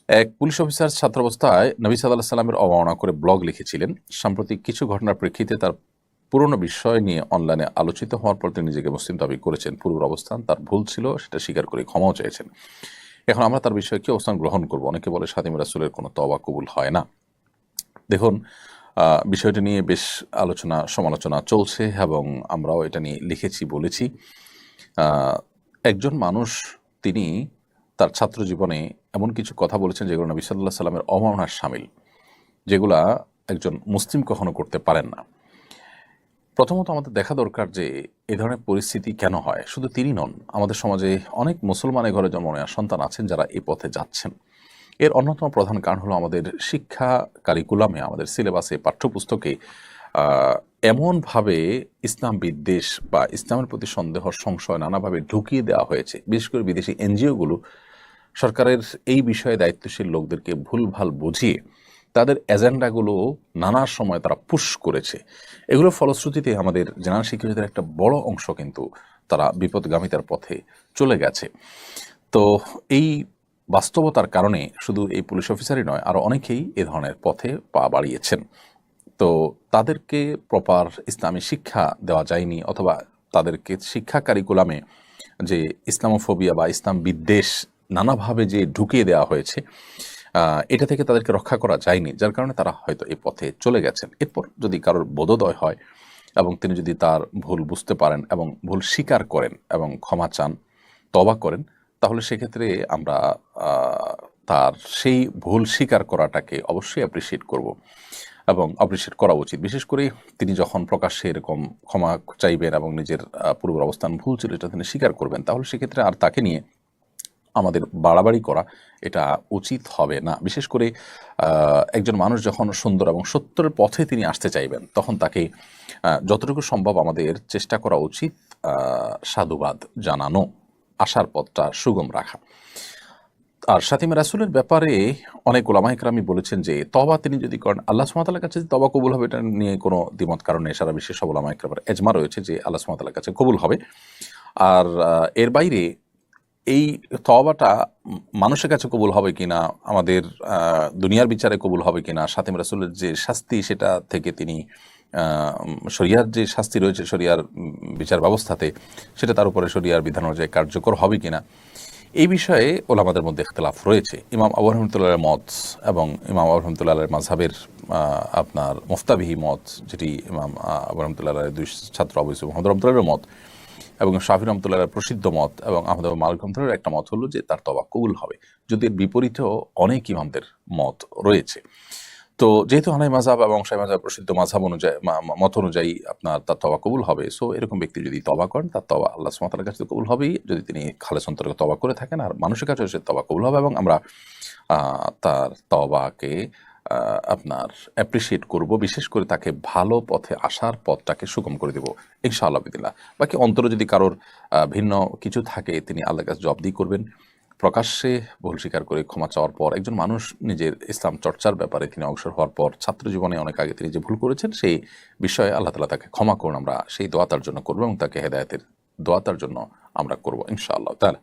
এক police officer ছাত্রাবস্থায় নবী সাল্লাল্লাহু আলাইহি সাল্লামের অবমাননা করে ব্লগ লিখেছিলেন। সাম্প্রতিক কিছু ঘটনার প্রেক্ষিতে তার পুরনো বিষয় নিয়ে অনলাইনে আলোচিত হওয়ার পর তিনি নিজেকে মুসলিম দাবি করেছেন। পূর্বের অবস্থান তার ভুল ছিল, সেটা স্বীকার করে ক্ষমাও চেয়েছেন। এখন আমরা তার বিষয়ে কি অবস্থান গ্রহণ করব? অনেকে বলে খাদিম রাসূলের কোনো তওবা কবুল হয় না। দেখুন, বিষয়টা নিয়ে বেশ আলোচনা সমালোচনা চলছে এবং আমরাও এটা নিয়ে লিখেছি, বলেছি। আ একজন মানুষ, তিনি তার ছাত্র জীবনে এমন কিছু কথা বলেছেন যেগুলো নবী সাল্লাল্লাহু আলাইহি সাল্লামের অবমাননার শামিল, যেগুলা একজন মুসলিম কখনো করতে পারেন না। প্রথমত আমাদের দেখা দরকার যে এ ধরনের পরিস্থিতি কেন হয়? শুধু তিনি নন, আমাদের সমাজে অনেক মুসলমানের ঘরে জন্ম নেওয়া সন্তান আছেন যারা এই পথে যাচ্ছেন। এর অন্যতম প্রধান কারণ হলো আমাদের শিক্ষা কারিকুলামে, আমাদের সিলেবাসে, পাঠ্যপুস্তকে আ এমনভাবে ইসলাম বিদ্বেষ বা ইসলামের প্রতি সন্দেহ, সংশয় নানাভাবে ঢুকিয়ে দেওয়া হয়েছে। বিশেষ করে বিদেশি এনজিওগুলো সরকারের এই বিষয়ে দায়িত্বশীল লোকদেরকে ভুলভাল বুঝিয়ে তাদের এজেন্ডাগুলো নানা সময় তারা পুশ করেছে। এগুলোর ফলশ্রুতিতে আমাদের জেনারেল শিক্ষার্থীদের একটা বড় অংশ কিন্তু তারা বিপদগামিতার পথে চলে গেছে। তো এই বাস্তবতার কারণে শুধু এই পুলিশ অফিসারই নয়, আরও অনেকেই এ ধরনের পথে পা বাড়িয়েছেন। তো তাদেরকে প্রপার ইসলামী শিক্ষা দেওয়া যায়নি, অথবা তাদেরকে শিক্ষা কারিকুলামে যে ইসলামোফোবিয়া বা ইসলাম বিদ্বেষ নানাভাবে যে ঢুকিয়ে দেওয়া হয়েছে, এটা থেকে তাদেরকে রক্ষা করা যায়নি, যার কারণে তারা হয়তো এই পথে চলে গেছেন। এরপর যদি কারোর বোধোদয় হয় এবং তিনি যদি তার ভুল বুঝতে পারেন এবং ভুল স্বীকার করেন এবং ক্ষমা চান, তওবা করেন, তাহলে সেক্ষেত্রে আমরা তার সেই ভুল স্বীকার করাটাকে অবশ্যই অ্যাপ্রিসিয়েট করব এবং অ্যাপ্রিসিয়েট করা উচিত। বিশেষ করে তিনি যখন প্রকাশ্যে এরকম ক্ষমা চাইবেন এবং নিজের পূর্বের অবস্থান ভুল ছিল এটা তিনি স্বীকার করবেন, তাহলে সেক্ষেত্রে আর তাকে নিয়ে আমাদের বাড়াবাড়ি করা এটা উচিত হবে না। বিশেষ করে একজন মানুষ যখন সুন্দর এবং সত্যের পথে তিনি আসতে চাইবেন, তখন তাকে যতটুকু সম্ভব আমাদের চেষ্টা করা উচিত সাধুবাদ জানানো, আসার পথটা সুগম রাখা। আর খাতিম রাসূলের ব্যাপারে অনেক উলামা ইকরামই বলেছেন যে তওবা তিনি যদি করেন, আল্লাহ সুবহানাহু ওয়া তাআলার কাছে যে তওবা কবুল হবে এটা নিয়ে কোনো দ্বিমত কারণ নেই। সারা বিশ্বের সব উলামা ইকরামের এজমা রয়েছে যে আল্লাহ সুবহানাহু ওয়া তাআলার কাছে কবুল হবে। আর এর বাইরে এই তওবাটা মানুষের কাছে কবুল হবে কিনা, আমাদের দুনিয়ার বিচারে কবুল হবে কিনা, খাতিম রাসূলের যে শাস্তি সেটা থেকে তিনি শরিয়ার যে শাস্তি রয়েছে শরিয়ার বিচার ব্যবস্থাতে, সেটা তার উপরে শরিয়ার বিধান অনুযায়ী কার্যকর হবে কিনা, এই বিষয়ে ওলামাদের মধ্যে ইখতিলাফ রয়েছে। ইমাম আবু রহমতুল্লাহের মত এবং ইমাম আবু রহমতুল্লাহের মাযহাবের আপনার মুফতাবিহি মত, যেটি ইমাম আবু রহমতুল্লাহের দুই ছাত্র আবু ইউসুফ মুহাম্মদ রহমতুল্লাহের মত এবং শাফি রহমতুল্লাহের প্রসিদ্ধ মত এবং আহমদ মালিক রহমতুল্লাহের একটা মত হলো যে তার তওবা কবুল হবে, যদি এর বিপরীতেও অনেক ইমামদের মত রয়েছে। তো যেহেতু হানাফি মাযহাব এবং শাফিঈ মাযহাব প্রসিদ্ধ মাযহাব অনুযায়ী মত অনুযায়ী আপনার তার তওবা কবুল হবে। সো এরকম ব্যক্তি যদি তওবা করেন, তার তওবা আল্লাহ সুবহানাহু ওয়া তাআলার কাছে কবুল হবেই, যদি তিনি খালেস অন্তরে তওবা করে থাকেন, আর মানুষের কাছেও সে তওবা কবুল হবে এবং আমরা তার তওবাকে আপনার অ্যাপ্রিসিয়েট করব। বিশেষ করে তাকে ভালো পথে আসার পথটাকে সুগম করে দেব ইনশাআল্লাহ বিদিল্লাহ। বাকি অন্তরে যদি কারোর ভিন্ন কিছু থাকে, তিনি আল্লাহর কাছে জবাবদিহি করবেন। প্রকাশ্যে ভুল স্বীকার করে ক্ষমা চাওয়ার পর একজন মানুষ নিজের ইসলাম চর্চার ব্যাপারে তিনি অগ্রসর হওয়ার পর ছাত্র জীবনে অনেক আগে তিনি যে ভুল করেছেন সেই বিষয়ে আল্লাহ তাআলা তাকে ক্ষমা করুন, আমরা সেই দোয়া তার জন্য করবো এবং তাকে হেদায়েতের দোয়া তার জন্য আমরা করবো ইনশাআল্লাহ তাআলা।